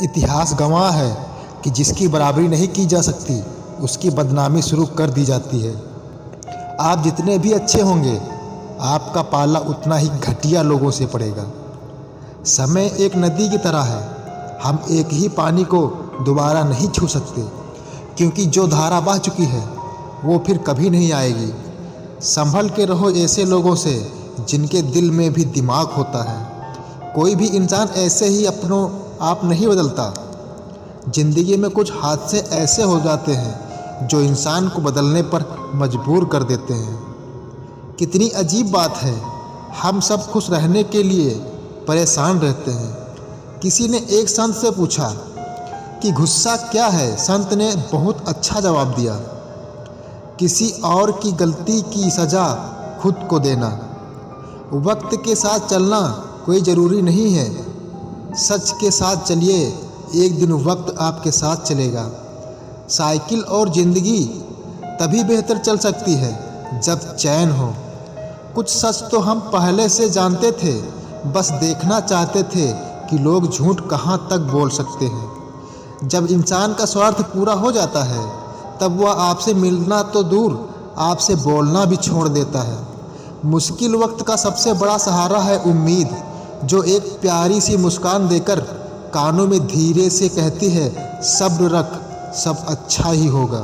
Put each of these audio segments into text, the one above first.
इतिहास गवाह है कि जिसकी बराबरी नहीं की जा सकती उसकी बदनामी शुरू कर दी जाती है। आप जितने भी अच्छे होंगे आपका पाला उतना ही घटिया लोगों से पड़ेगा। समय एक नदी की तरह है, हम एक ही पानी को दोबारा नहीं छू सकते क्योंकि जो धारा बह चुकी है वो फिर कभी नहीं आएगी। संभल के रहो ऐसे लोगों से जिनके दिल में भी दिमाग होता है। कोई भी इंसान ऐसे ही अपनों आप नहीं बदलता। ज़िंदगी में कुछ हादसे ऐसे हो जाते हैं जो इंसान को बदलने पर मजबूर कर देते हैं। कितनी अजीब बात है, हम सब खुश रहने के लिए परेशान रहते हैं। किसी ने एक संत से पूछा कि गुस्सा क्या है? संत ने बहुत अच्छा जवाब दिया, किसी और की गलती की सज़ा खुद को देना। वक्त के साथ चलना कोई ज़रूरी नहीं है, सच के साथ चलिए, एक दिन वक्त आपके साथ चलेगा। साइकिल और ज़िंदगी तभी बेहतर चल सकती है जब चैन हो। कुछ सच तो हम पहले से जानते थे, बस देखना चाहते थे कि लोग झूठ कहाँ तक बोल सकते हैं। जब इंसान का स्वार्थ पूरा हो जाता है तब वह आपसे मिलना तो दूर आपसे बोलना भी छोड़ देता है। मुश्किल वक्त का सबसे बड़ा सहारा है उम्मीद, जो एक प्यारी सी मुस्कान देकर कानों में धीरे से कहती है, सब्र रख, सब अच्छा ही होगा।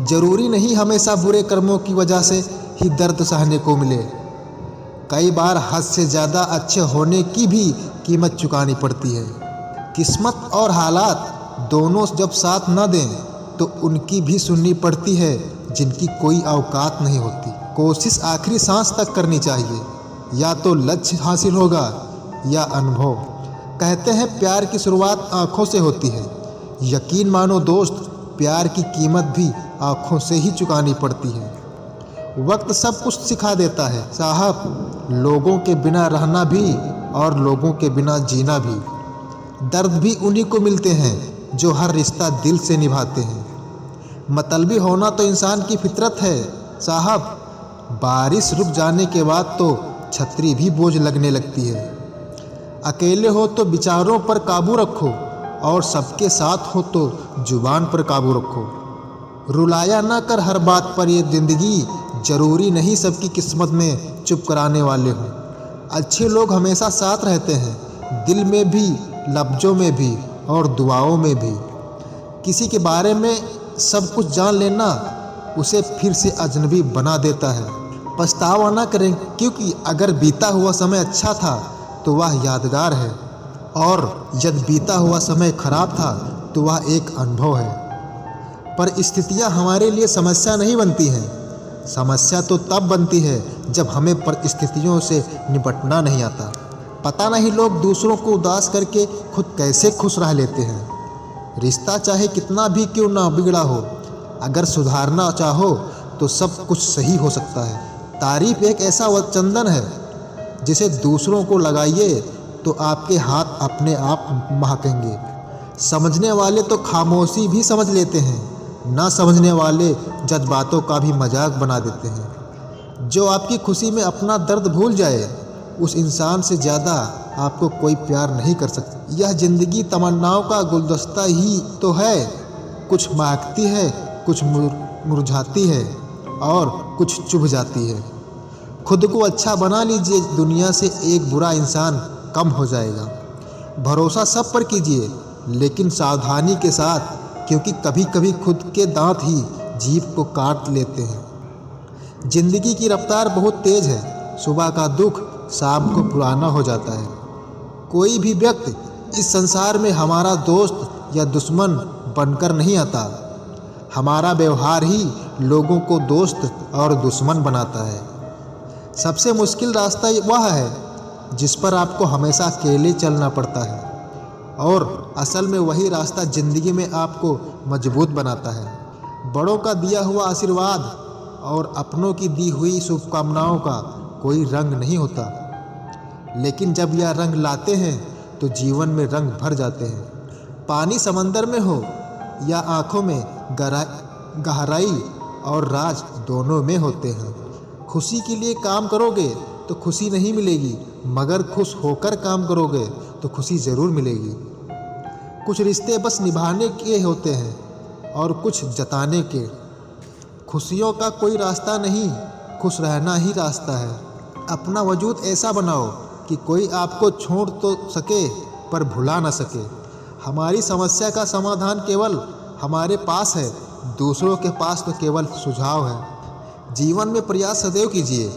ज़रूरी नहीं हमेशा बुरे कर्मों की वजह से ही दर्द सहने को मिले। कई बार हद से ज़्यादा अच्छे होने की भी कीमत चुकानी पड़ती है। किस्मत और हालात दोनों जब साथ न दें तो उनकी भी सुननी पड़ती है जिनकी कोई औकात नहीं होती। कोशिश आखिरी सांस तक करनी चाहिए, या तो लक्ष्य हासिल होगा या अनुभव। कहते हैं प्यार की शुरुआत आँखों से होती है। यकीन मानो दोस्त, प्यार की कीमत भी आँखों से ही चुकानी पड़ती है। वक्त सब कुछ सिखा देता है साहब, लोगों के बिना रहना भी और लोगों के बिना जीना भी। दर्द भी उन्हीं को मिलते हैं जो हर रिश्ता दिल से निभाते हैं। मतलबी होना तो इंसान की फितरत है साहब। बारिश रुक जाने के बाद तो छतरी भी बोझ लगने लगती है। अकेले हो तो विचारों पर काबू रखो, और सबके साथ हो तो जुबान पर काबू रखो। रुलाया ना कर हर बात पर ये ज़िंदगी, ज़रूरी नहीं सबकी किस्मत में चुप कराने वाले हों। अच्छे लोग हमेशा साथ रहते हैं, दिल में भी, लफ्ज़ों में भी और दुआओं में भी। किसी के बारे में सब कुछ जान लेना उसे फिर से अजनबी बना देता है। पछतावा ना करें, क्योंकि अगर बीता हुआ समय अच्छा था तो वह यादगार है, और यदि बीता हुआ समय खराब था तो वह एक अनुभव है। पर स्थितियां हमारे लिए समस्या नहीं बनती हैं। समस्या तो तब बनती है जब हमें परिस्थितियों से निपटना नहीं आता। पता नहीं लोग दूसरों को उदास करके खुद कैसे खुश रह लेते हैं। रिश्ता चाहे कितना भी क्यों ना बिगड़ा हो, अगर सुधारना चाहो तो सब कुछ सही हो सकता है। तारीफ एक ऐसा चंदन है जिसे दूसरों को लगाइए तो आपके हाथ अपने आप महकेंगे। समझने वाले तो खामोशी भी समझ लेते हैं, ना समझने वाले जज्बातों का भी मजाक बना देते हैं। जो आपकी खुशी में अपना दर्द भूल जाए, उस इंसान से ज़्यादा आपको कोई प्यार नहीं कर सकता। यह ज़िंदगी तमन्नाओं का गुलदस्ता ही तो है, कुछ महकती है, कुछ मुरझाती है और कुछ चुभ जाती है। खुद को अच्छा बना लीजिए, दुनिया से एक बुरा इंसान कम हो जाएगा। भरोसा सब पर कीजिए, लेकिन सावधानी के साथ, क्योंकि कभी कभी खुद के दांत ही जीभ को काट लेते हैं। ज़िंदगी की रफ्तार बहुत तेज़ है, सुबह का दुख शाम को पुराना हो जाता है। कोई भी व्यक्ति इस संसार में हमारा दोस्त या दुश्मन बनकर नहीं आता। हमारा व्यवहार ही लोगों को दोस्त और दुश्मन बनाता है। सबसे मुश्किल रास्ता वह है जिस पर आपको हमेशा अकेले चलना पड़ता है, और असल में वही रास्ता ज़िंदगी में आपको मजबूत बनाता है। बड़ों का दिया हुआ आशीर्वाद और अपनों की दी हुई शुभकामनाओं का कोई रंग नहीं होता, लेकिन जब यह रंग लाते हैं तो जीवन में रंग भर जाते हैं। पानी समंदर में हो या आँखों में, गहराई और राज दोनों में होते हैं। खुशी के लिए काम करोगे तो खुशी नहीं मिलेगी, मगर खुश होकर काम करोगे तो खुशी ज़रूर मिलेगी। कुछ रिश्ते बस निभाने के होते हैं और कुछ जताने के। खुशियों का कोई रास्ता नहीं, खुश रहना ही रास्ता है। अपना वजूद ऐसा बनाओ कि कोई आपको छोड़ तो सके पर भुला ना सके। हमारी समस्या का समाधान केवल हमारे पास है, दूसरों के पास तो केवल सुझाव है। जीवन में प्रयास सदैव कीजिए,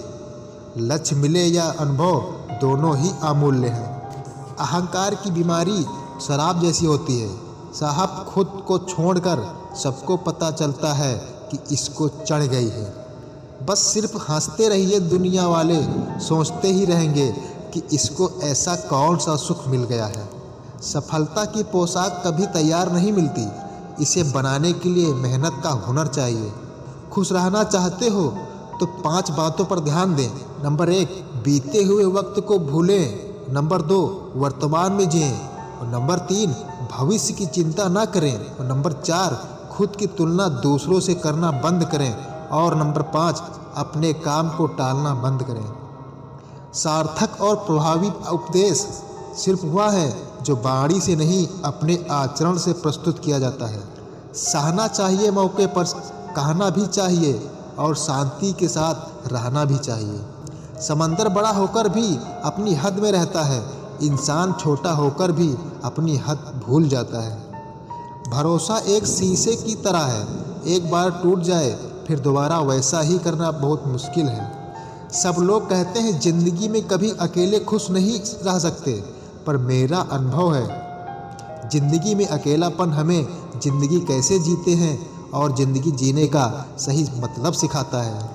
लक्ष्य मिले या अनुभव दोनों ही अमूल्य हैं। अहंकार की बीमारी शराब जैसी होती है साहब, खुद को छोड़कर सबको पता चलता है कि इसको चढ़ गई है। बस सिर्फ हंसते रहिए, दुनिया वाले सोचते ही रहेंगे कि इसको ऐसा कौन सा सुख मिल गया है। सफलता की पोशाक कभी तैयार नहीं मिलती, इसे बनाने के लिए मेहनत का हुनर चाहिए। खुश रहना चाहते हो तो 5 बातों पर ध्यान दें। नंबर 1, बीते हुए वक्त को भूलें। नंबर 2, वर्तमान में जिएं। और नंबर 3, भविष्य की चिंता ना करें। और नंबर 4, खुद की तुलना दूसरों से करना बंद करें। और नंबर 5, अपने काम को टालना बंद करें। सार्थक और प्रभावी उपदेश सिर्फ वह है जो वाणी से नहीं, अपने आचरण से प्रस्तुत किया जाता है। सहना चाहिए मौके पर, कहना भी चाहिए और शांति के साथ रहना भी चाहिए। समंदर बड़ा होकर भी अपनी हद में रहता है, इंसान छोटा होकर भी अपनी हद भूल जाता है। भरोसा एक शीशे की तरह है, एक बार टूट जाए फिर दोबारा वैसा ही करना बहुत मुश्किल है। सब लोग कहते हैं ज़िंदगी में कभी अकेले खुश नहीं रह सकते, पर मेरा अनुभव है ज़िंदगी में अकेलापन हमें ज़िंदगी कैसे जीते हैं और ज़िंदगी जीने का सही मतलब सिखाता है।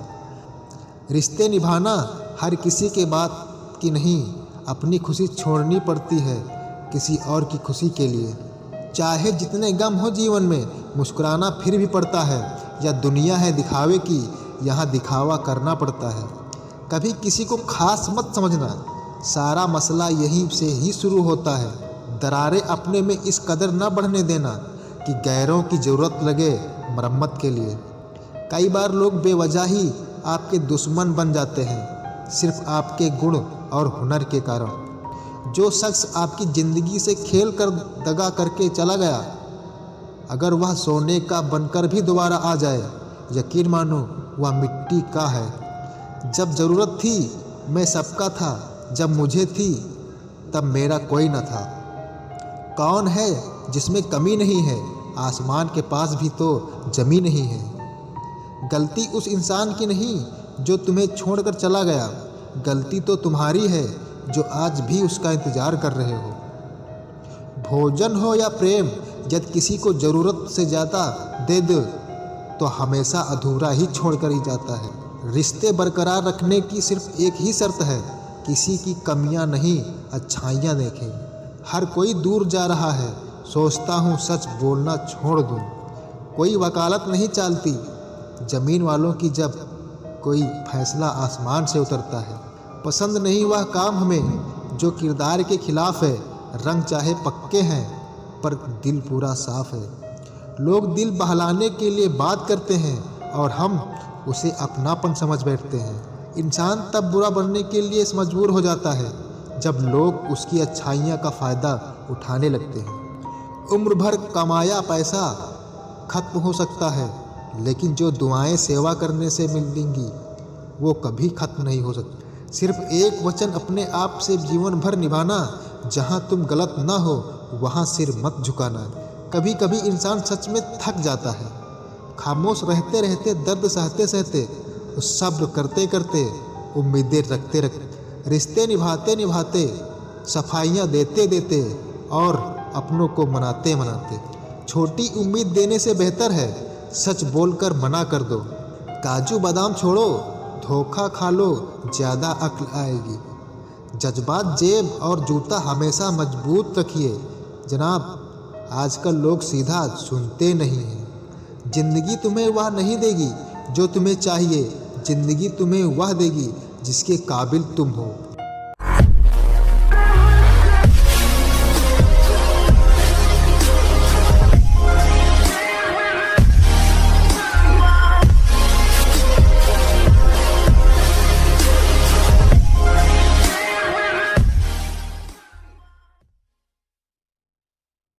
रिश्ते निभाना हर किसी के बात की नहीं, अपनी खुशी छोड़नी पड़ती है किसी और की खुशी के लिए। चाहे जितने गम हो जीवन में, मुस्कुराना फिर भी पड़ता है। या दुनिया है दिखावे की, यहाँ दिखावा करना पड़ता है। कभी किसी को खास मत समझना, सारा मसला यहीं से ही शुरू होता है। दरारें अपने में इस कदर न बढ़ने देना कि गैरों की ज़रूरत लगे मरम्मत के लिए। कई बार लोग बेवजह ही आपके दुश्मन बन जाते हैं, सिर्फ आपके गुण और हुनर के कारण। जो शख्स आपकी ज़िंदगी से खेल कर दगा करके चला गया, अगर वह सोने का बनकर भी दोबारा आ जाए, यकीन मानो वह मिट्टी का है। जब ज़रूरत थी मैं सबका था, जब मुझे थी तब मेरा कोई न था। कौन है जिसमें कमी नहीं है, आसमान के पास भी तो ज़मीन नहीं है। गलती उस इंसान की नहीं जो तुम्हें छोड़कर चला गया, गलती तो तुम्हारी है जो आज भी उसका इंतज़ार कर रहे हो। भोजन हो या प्रेम, जब किसी को ज़रूरत से ज़्यादा दे दो तो हमेशा अधूरा ही छोड़कर ही जाता है। रिश्ते बरकरार रखने की सिर्फ एक ही शर्त है, किसी की कमियां नहीं अच्छाइयां देखें। हर कोई दूर जा रहा है, सोचता हूँ सच बोलना छोड़ दूँ। कोई वकालत नहीं चालती ज़मीन वालों की जब कोई फैसला आसमान से उतरता है। पसंद नहीं वह काम हमें जो किरदार के खिलाफ है। रंग चाहे पक्के हैं पर दिल पूरा साफ है। लोग दिल बहलाने के लिए बात करते हैं और हम उसे अपनापन समझ बैठते हैं। इंसान तब बुरा बनने के लिए मजबूर हो जाता है जब लोग उसकी अच्छाइयाँ का फ़ायदा उठाने लगते हैं। उम्र भर कमाया पैसा खत्म हो सकता है, लेकिन जो दुआएं सेवा करने से मिलेंगी वो कभी खत्म नहीं हो सकती। सिर्फ एक वचन अपने आप से जीवन भर निभाना, जहाँ तुम गलत ना हो वहाँ सिर मत झुकाना। कभी कभी इंसान सच में थक जाता है, खामोश रहते रहते, दर्द सहते सहते, सब्र करते करते, उम्मीदें रखते रखते, रिश्ते निभाते निभाते, सफाइयाँ देते देते और अपनों को मनाते मनाते। छोटी उम्मीद देने से बेहतर है सच बोलकर मना कर दो। काजू बादाम छोड़ो, धोखा खा लो, ज़्यादा अक्ल आएगी। जज्बात जेब और जूता हमेशा मजबूत रखिए। जनाब, आजकल लोग सीधा सुनते नहीं हैं। ज़िंदगी तुम्हें वह नहीं देगी जो तुम्हें चाहिए, ज़िंदगी तुम्हें वह देगी जिसके काबिल तुम हो।